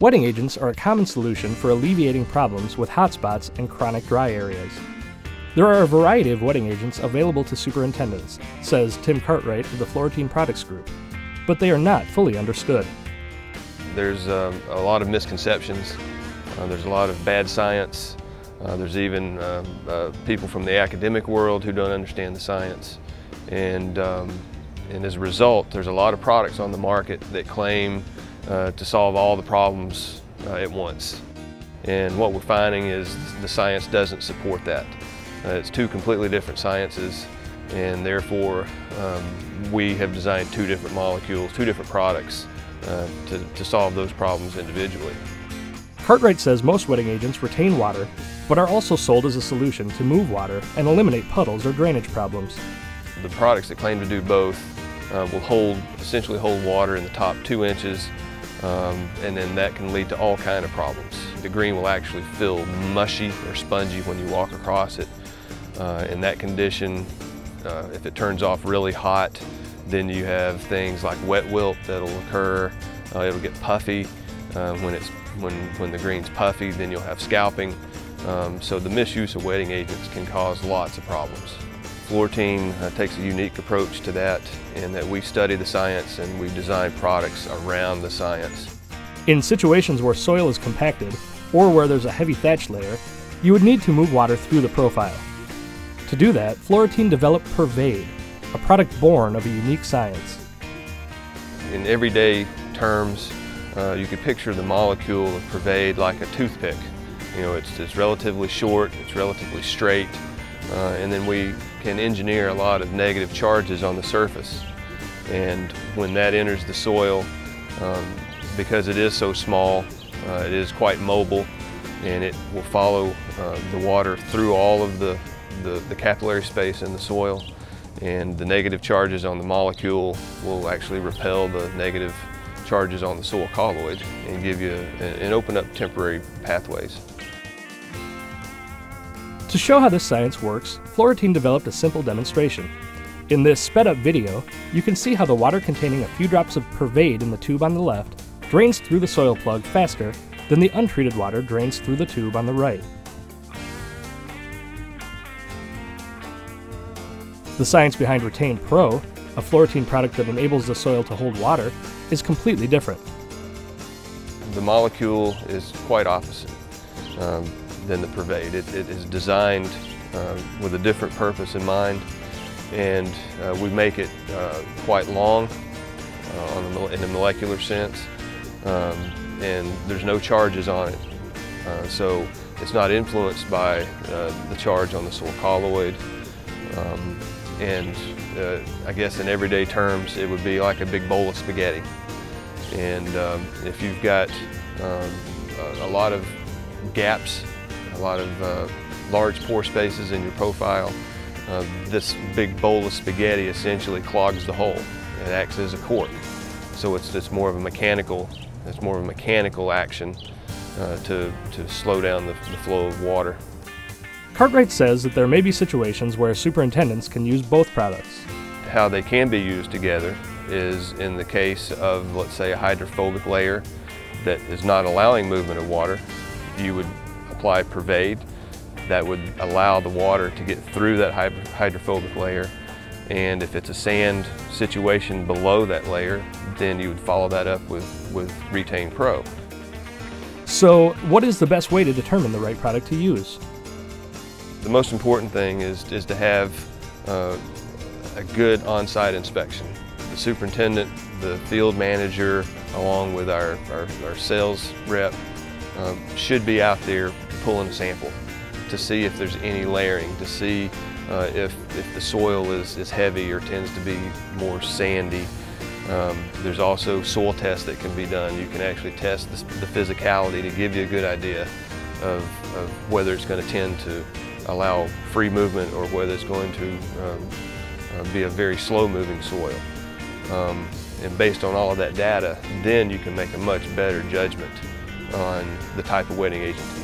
Wetting agents are a common solution for alleviating problems with hotspots and chronic dry areas. There are a variety of wetting agents available to superintendents, says Tim Cartwright of the Floratine Products Group, but they are not fully understood. There's a lot of misconceptions. There's a lot of bad science. There's even people from the academic world who don't understand the science. And as a result, there's a lot of products on the market that claim to solve all the problems at once. And what we're finding is the science doesn't support that. It's two completely different sciences, and therefore we have designed two different molecules, two different products to solve those problems individually. Cartwright says most wetting agents retain water, but are also sold as a solution to move water and eliminate puddles or drainage problems. The products that claim to do both will essentially hold water in the top 2 inches, and then that can lead to all kinds of problems. The green will actually feel mushy or spongy when you walk across it. In that condition, if it turns off really hot, then you have things like wet wilt that'll occur. It'll get puffy. When the green's puffy, then you'll have scalping. So the misuse of wetting agents can cause lots of problems. Floratine takes a unique approach to that, in that we study the science and we design products around the science. In situations where soil is compacted or where there's a heavy thatch layer, you would need to move water through the profile. To do that, Floratine developed Pervade, a product born of a unique science. In everyday terms, you could picture the molecule of Pervade like a toothpick. You know, it's relatively short, it's relatively straight, and then we can engineer a lot of negative charges on the surface. And when that enters the soil, because it is so small, it is quite mobile, and it will follow the water through all of the capillary space in the soil, and the negative charges on the molecule will actually repel the negative charges on the soil colloid and give you and open up temporary pathways. To show how this science works, Floratine developed a simple demonstration. In this sped-up video, you can see how the water containing a few drops of Pervade in the tube on the left drains through the soil plug faster than the untreated water drains through the tube on the right. The science behind Retain Pro, a Floratine product that enables the soil to hold water, is completely different. The molecule is quite opposite than the Pervade. It is designed with a different purpose in mind, and we make it quite long in a molecular sense, and there's no charges on it. So it's not influenced by the charge on the soil colloid. I guess in everyday terms, it would be like a big bowl of spaghetti. And if you've got a lot of gaps, a lot of large pore spaces in your profile, this big bowl of spaghetti essentially clogs the hole. It acts as a cork. So it's more of a mechanical action to slow down the flow of water. Cartwright says that there may be situations where superintendents can use both products. How they can be used together is in the case of, let's say, a hydrophobic layer that is not allowing movement of water. You would apply Pervade. That would allow the water to get through that hydrophobic layer. And if it's a sand situation below that layer, then you would follow that up with Retain Pro. So what is the best way to determine the right product to use? The most important thing is to have a good on-site inspection. The superintendent, the field manager, along with our sales rep, should be out there pulling a sample to see if there's any layering, to see if the soil is heavy or tends to be more sandy. There's also soil tests that can be done. You can actually test the physicality to give you a good idea of whether it's going to tend to allow free movement or whether it's going to be a very slow moving soil. And based on all of that data, then you can make a much better judgment on the type of wetting agent to